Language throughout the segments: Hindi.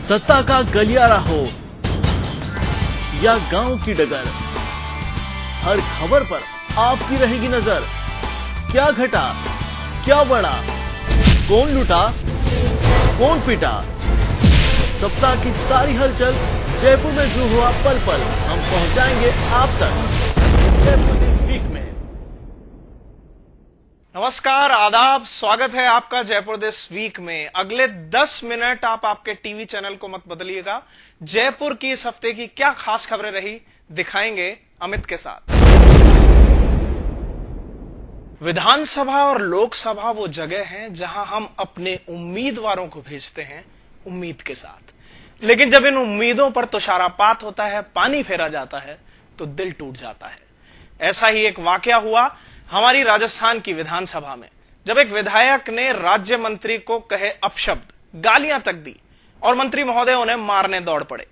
सत्ता का गलियारा हो या गांव की डगर, हर खबर पर आपकी रहेगी नजर। क्या घटा, क्या बढ़ा, कौन लुटा, कौन पिटा, सप्ताह की सारी हलचल जयपुर में जो हुआ पल पल हम पहुंचाएंगे आप तक जयपुर दिस वीक में। नमस्कार, आदाब, स्वागत है आपका जयपुर दिस वीक में। अगले 10 मिनट आप आपके टीवी चैनल को मत बदलिएगा। जयपुर की इस हफ्ते की क्या खास खबरें रही दिखाएंगे अमित के साथ। विधानसभा और लोकसभा वो जगह हैं जहां हम अपने उम्मीदवारों को भेजते हैं उम्मीद के साथ, लेकिन जब इन उम्मीदों पर तुषारापात होता है, पानी फेरा जाता है तो दिल टूट जाता है। ऐसा ही एक वाकया हुआ हमारी राजस्थान की विधानसभा में, जब एक विधायक ने राज्य मंत्री को कहे अपशब्द, गालियां तक दी और मंत्री महोदय उन्हें मारने दौड़ पड़े।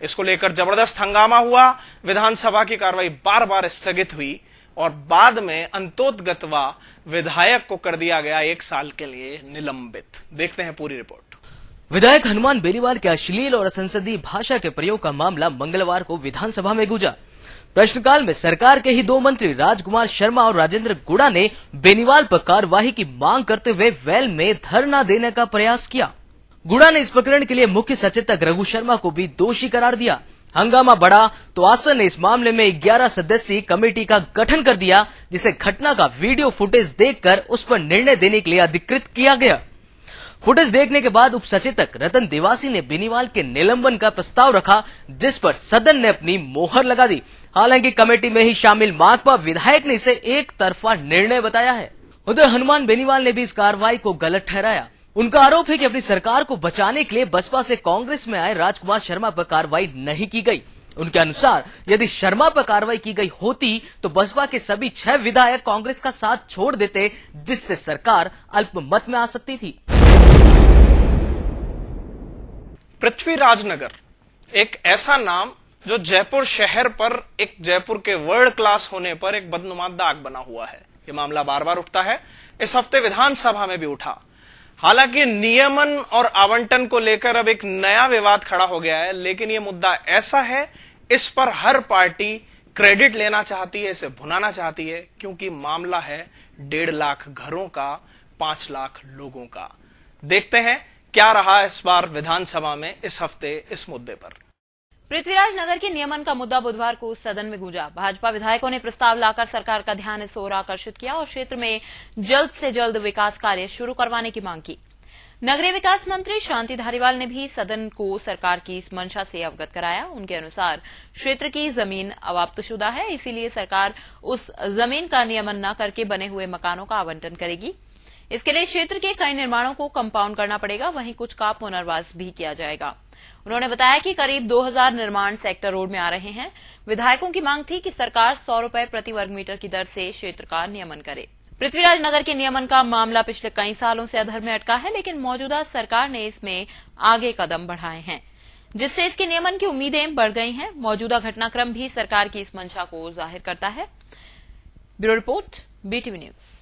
इसको लेकर जबरदस्त हंगामा हुआ, विधानसभा की कार्रवाई बार बार स्थगित हुई और बाद में अंतोतगतवा विधायक को कर दिया गया 1 साल के लिए निलंबित। देखते हैं पूरी रिपोर्ट। विधायक हनुमान बेनीवाल के अश्लील और असंसदीय भाषा के प्रयोग का मामला मंगलवार को विधानसभा में गूंजा। प्रश्नकाल में सरकार के ही 2 मंत्री राजकुमार शर्मा और राजेंद्र गुड़ा ने बेनीवाल पर कार्यवाही की मांग करते हुए वेल में धरना देने का प्रयास किया। गुड़ा ने इस प्रकरण के लिए मुख्य सचेतक रघु शर्मा को भी दोषी करार दिया। हंगामा बढ़ा तो आसन ने इस मामले में 11 सदस्यीय कमेटी का गठन कर दिया, जिसे घटना का वीडियो फुटेज देखकर उस पर निर्णय देने के लिए अधिकृत किया गया। फुटेज देखने के बाद उप सचेतक रतन देवासी ने बेनीवाल के निलंबन का प्रस्ताव रखा, जिस पर सदन ने अपनी मोहर लगा दी। हालांकि कमेटी में ही शामिल माकपा विधायक ने इसे एक तरफा निर्णय बताया है। उधर हनुमान बेनीवाल ने भी इस कार्रवाई को गलत ठहराया। उनका आरोप है कि अपनी सरकार को बचाने के लिए बसपा से कांग्रेस में आए राजकुमार शर्मा पर कार्रवाई नहीं की गई। उनके अनुसार यदि शर्मा पर कार्रवाई की गई होती तो बसपा के सभी 6 विधायक कांग्रेस का साथ छोड़ देते, जिससे सरकार अल्पमत में आ सकती थी। पृथ्वीराज नगर एक ऐसा नाम जो जयपुर शहर पर, एक जयपुर के वर्ल्ड क्लास होने पर एक बदनुमा दाग बना हुआ है। ये मामला बार बार उठता है, इस हफ्ते विधानसभा में भी उठा। हालांकि नियमन और आवंटन को लेकर अब एक नया विवाद खड़ा हो गया है, लेकिन ये मुद्दा ऐसा है, इस पर हर पार्टी क्रेडिट लेना चाहती है, इसे भुनाना चाहती है, क्योंकि मामला है 1.5 लाख घरों का, 5 लाख लोगों का। देखते हैं क्या रहा इस बार विधानसभा में इस हफ्ते इस मुद्दे पर। पृथ्वीराज नगर के नियमन का मुद्दा बुधवार को सदन में गूंजा। भाजपा विधायकों ने प्रस्ताव लाकर सरकार का ध्यान इस ओर आकर्षित किया और क्षेत्र में जल्द से जल्द विकास कार्य शुरू करवाने की मांग की। नगरीय विकास मंत्री शांति धारीवाल ने भी सदन को सरकार की इस मंशा से अवगत कराया। उनके अनुसार क्षेत्र की जमीन अवाप्तशुदा है, इसीलिए सरकार उस जमीन का नियमन न करके बने हुए मकानों का आवंटन करेगी। इसके लिए क्षेत्र के कई निर्माणों को कंपाउंड करना पड़ेगा, वहीं कुछ का पुनर्वास भी किया जाएगा। उन्होंने बताया कि करीब 2000 निर्माण सेक्टर रोड में आ रहे हैं। विधायकों की मांग थी कि सरकार 100 रुपए प्रति वर्ग मीटर की दर से क्षेत्र का नियमन करे। पृथ्वीराज नगर के नियमन का मामला पिछले कई सालों से अधर में अटका है, लेकिन मौजूदा सरकार ने इसमें आगे कदम बढ़ाए हैं, जिससे इसके नियमन की उम्मीदें बढ़ गई हैं। मौजूदा घटनाक्रम भी सरकार की इस मंशा को जाहिर करता है। Bureau report, BTV news.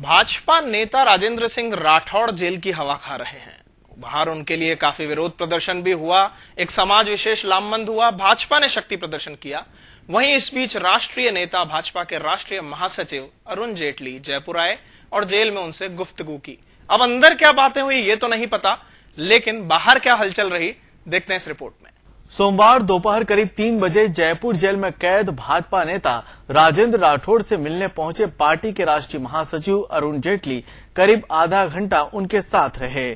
Bhajpa नेता राजेंद्र सिंह राठौड़ जेल की हवा खा रहे हैं। बाहर उनके लिए काफी विरोध प्रदर्शन भी हुआ, एक समाज विशेष लामबंद हुआ, भाजपा ने शक्ति प्रदर्शन किया। वहीं इस बीच राष्ट्रीय नेता, भाजपा के राष्ट्रीय महासचिव अरुण जेटली जयपुर आए और जेल में उनसे गुफ्तगू की। अब अंदर क्या बातें हुई ये तो नहीं पता, लेकिन बाहर क्या हलचल रही देखते हैं इस रिपोर्ट में। सोमवार दोपहर करीब 3 बजे जयपुर जेल में कैद भाजपा नेता राजेंद्र राठौड़ से मिलने पहुंचे पार्टी के राष्ट्रीय महासचिव अरुण जेटली करीब आधा घंटा उनके साथ रहे।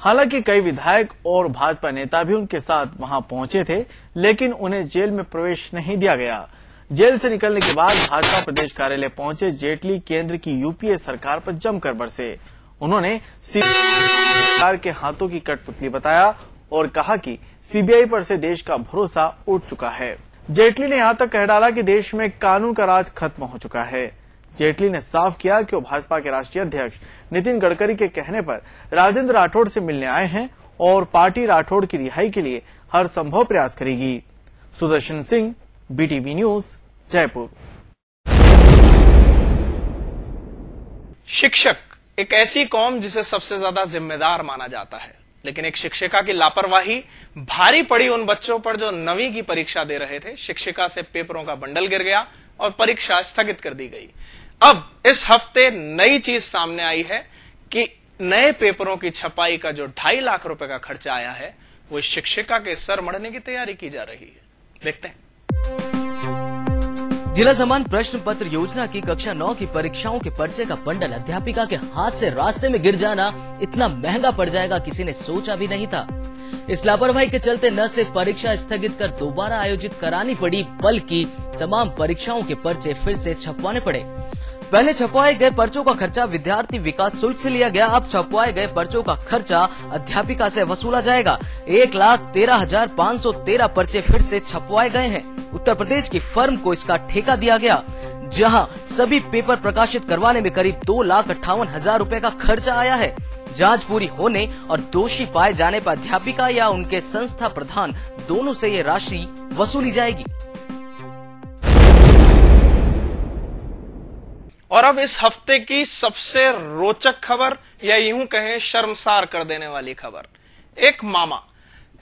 हालांकि कई विधायक और भाजपा नेता भी उनके साथ वहां पहुंचे थे, लेकिन उन्हें जेल में प्रवेश नहीं दिया गया। जेल से निकलने के बाद भाजपा प्रदेश कार्यालय पहुंचे जेटली केंद्र की यूपीए सरकार पर जमकर बरसे। उन्होंने सरकार के हाथों की कठपुतली बताया और कहा कि सीबीआई पर से देश का भरोसा उठ चुका है। जेटली ने यहां तक कह डाला कि देश में कानून का राज खत्म हो चुका है। जेटली ने साफ किया कि वो भाजपा के राष्ट्रीय अध्यक्ष नितिन गडकरी के कहने पर राजेंद्र राठौड़ से मिलने आए हैं और पार्टी राठौड़ की रिहाई के लिए हर संभव प्रयास करेगी। Sudarshan Singh, BTV news, Jaipur. शिक्षक एक ऐसी कौम जिसे सबसे ज्यादा जिम्मेदार माना जाता है, लेकिन एक शिक्षिका की लापरवाही भारी पड़ी उन बच्चों पर जो 9वीं की परीक्षा दे रहे थे। शिक्षिका से पेपरों का बंडल गिर गया और परीक्षा स्थगित कर दी गई। अब इस हफ्ते नई चीज सामने आई है कि नए पेपरों की छपाई का जो 2.5 लाख रुपए का खर्चा आया है, वो शिक्षिका के सर मढ़ने की तैयारी की जा रही है। देखते हैं। जिला समान प्रश्न पत्र योजना की कक्षा 9 की परीक्षाओं के पर्चे का बंडल अध्यापिका के हाथ से रास्ते में गिर जाना इतना महंगा पड़ जाएगा किसी ने सोचा भी नहीं था। इस लापरवाही के चलते न सिर्फ परीक्षा स्थगित कर दोबारा आयोजित करानी पड़ी, बल्कि तमाम परीक्षाओं के पर्चे फिर से छपवाने पड़े। पहले छपवाए गए पर्चों का खर्चा विद्यार्थी विकास शुल्क से लिया गया। अब छपवाए गए पर्चों का खर्चा अध्यापिका से वसूला जाएगा। 1,13,513 पर्चे फिर से छपवाए गए हैं। उत्तर प्रदेश की फर्म को इसका ठेका दिया गया, जहां सभी पेपर प्रकाशित करवाने में करीब 2,58,000 रुपए का खर्चा आया है। जांच पूरी होने और दोषी पाए जाने पर अध्यापिका या उनके संस्था प्रधान दोनों से ये राशि वसूली जाएगी। और अब इस हफ्ते की सबसे रोचक खबर, या यूं कहें शर्मसार कर देने वाली खबर। एक मामा,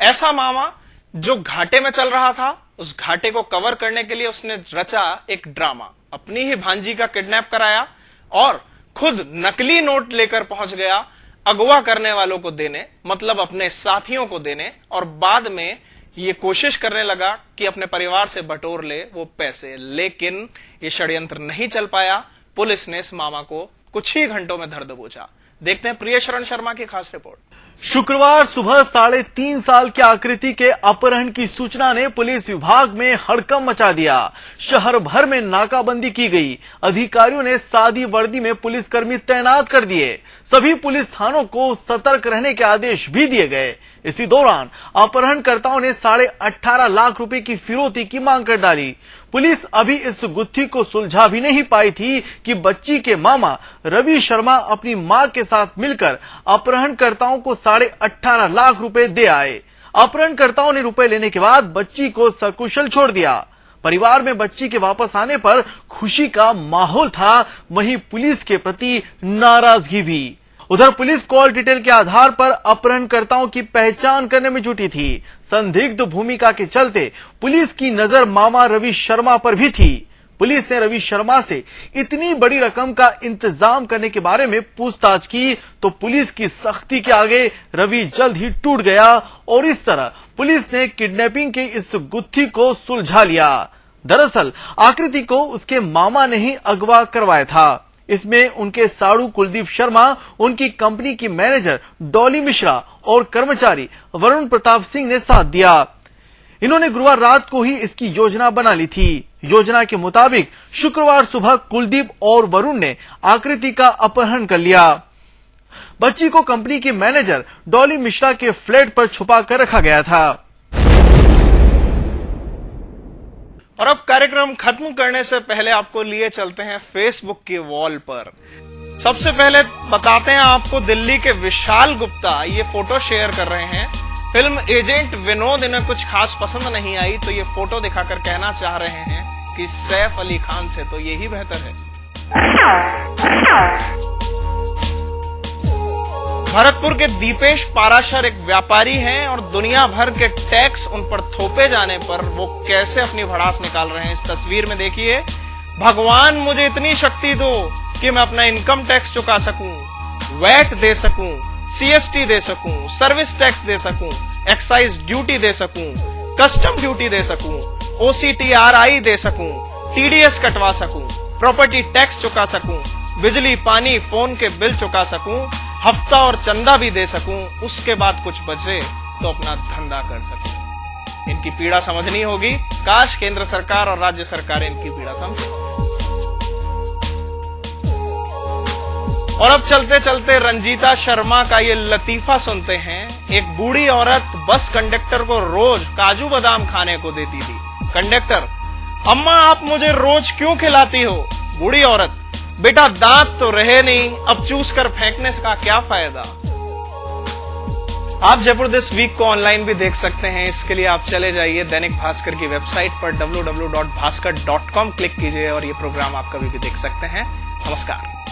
ऐसा मामा जो घाटे में चल रहा था, उस घाटे को कवर करने के लिए उसने रचा एक ड्रामा। अपनी ही भांजी का किडनैप कराया और खुद नकली नोट लेकर पहुंच गया अगवा करने वालों को देने, मतलब अपने साथियों को देने, और बाद में ये कोशिश करने लगा कि अपने परिवार से बटोर ले वो पैसे। लेकिन ये षड्यंत्र नहीं चल पाया। पुलिस ने इस मामा को कुछ ही घंटों में धर दबोचा। देखते हैं प्रियशरण शर्मा की खास रिपोर्ट। शुक्रवार सुबह 3.5 साल की आकृति के अपहरण की सूचना ने पुलिस विभाग में हड़कंप मचा दिया। शहर भर में नाकाबंदी की गई। अधिकारियों ने सादी वर्दी में पुलिसकर्मी तैनात कर दिए। सभी पुलिस थानों को सतर्क रहने के आदेश भी दिए गए। इसी दौरान अपहरणकर्ताओं ने 18.5 लाख रुपए की फिरौती की मांग कर डाली। पुलिस अभी इस गुत्थी को सुलझा भी नहीं पाई थी कि बच्ची के मामा रवि शर्मा अपनी मां के साथ मिलकर अपहरणकर्ताओं को 18.5 लाख रुपए दे आए। अपहरणकर्ताओं ने रुपए लेने के बाद बच्ची को सकुशल छोड़ दिया। परिवार में बच्ची के वापस आने पर खुशी का माहौल था, वहीं पुलिस के प्रति नाराजगी भी। उधर पुलिस कॉल डिटेल के आधार पर अपहरणकर्ताओं की पहचान करने में जुटी थी। संदिग्ध भूमिका के चलते पुलिस की नजर मामा रवि शर्मा पर भी थी। पुलिस ने रवि शर्मा से इतनी बड़ी रकम का इंतजाम करने के बारे में पूछताछ की तो पुलिस की सख्ती के आगे रवि जल्द ही टूट गया और इस तरह पुलिस ने किडनैपिंग के इस गुत्थी को सुलझा लिया। दरअसल आकृति को उसके मामा ने ही अगवा करवाया था। इसमें उनके साड़ू कुलदीप शर्मा, उनकी कंपनी की मैनेजर डॉली मिश्रा और कर्मचारी वरुण प्रताप सिंह ने साथ दिया। इन्होंने गुरुवार रात को ही इसकी योजना बना ली थी। योजना के मुताबिक शुक्रवार सुबह कुलदीप और वरुण ने आकृति का अपहरण कर लिया। बच्ची को कंपनी की मैनेजर डॉली मिश्रा के फ्लैट पर छुपा कर रखा गया था। और अब कार्यक्रम खत्म करने से पहले आपको लिए चलते हैं फेसबुक की वॉल पर। सबसे पहले बताते हैं आपको, दिल्ली के विशाल गुप्ता ये फोटो शेयर कर रहे हैं। फिल्म एजेंट विनोद इन्हें कुछ खास पसंद नहीं आई तो ये फोटो दिखाकर कहना चाह रहे हैं कि सैफ अली खान से तो यही बेहतर है। भरतपुर के दीपेश पाराशर एक व्यापारी हैं और दुनिया भर के टैक्स उन पर थोपे जाने पर वो कैसे अपनी भड़ास निकाल रहे हैं। इस तस्वीर में देखिए, भगवान मुझे इतनी शक्ति दो कि मैं अपना इनकम टैक्स चुका सकूं, वैट दे सकूं, सीएसटी दे सकूं, सर्विस टैक्स दे सकूं, एक्साइज ड्यूटी दे सकूं, कस्टम ड्यूटी दे सकूं, OCTRI दे सकूं, TDS कटवा सकूं, प्रॉपर्टी टैक्स चुका सकूं, बिजली पानी फोन के बिल चुका सकूं, हफ्ता और चंदा भी दे सकूं, उसके बाद कुछ बचे तो अपना धंधा कर सकूं। इनकी पीड़ा समझनी होगी। काश केंद्र सरकार और राज्य सरकार इनकी पीड़ा समझे। और अब चलते चलते रंजीता शर्मा का ये लतीफा सुनते हैं। एक बूढ़ी औरत बस कंडक्टर को रोज काजू बादाम खाने को देती थी। कंडक्टर, अम्मा आप मुझे रोज क्यों खिलाती हो? बूढ़ी औरत, बेटा दांत तो रहे नहीं, अब चूस कर फेंकने का क्या फायदा। आप जयपुर दिस वीक को ऑनलाइन भी देख सकते हैं। इसके लिए आप चले जाइए दैनिक भास्कर की वेबसाइट पर www.bhaskar.com क्लिक कीजिए और ये प्रोग्राम आप कभी भी देख सकते हैं। नमस्कार।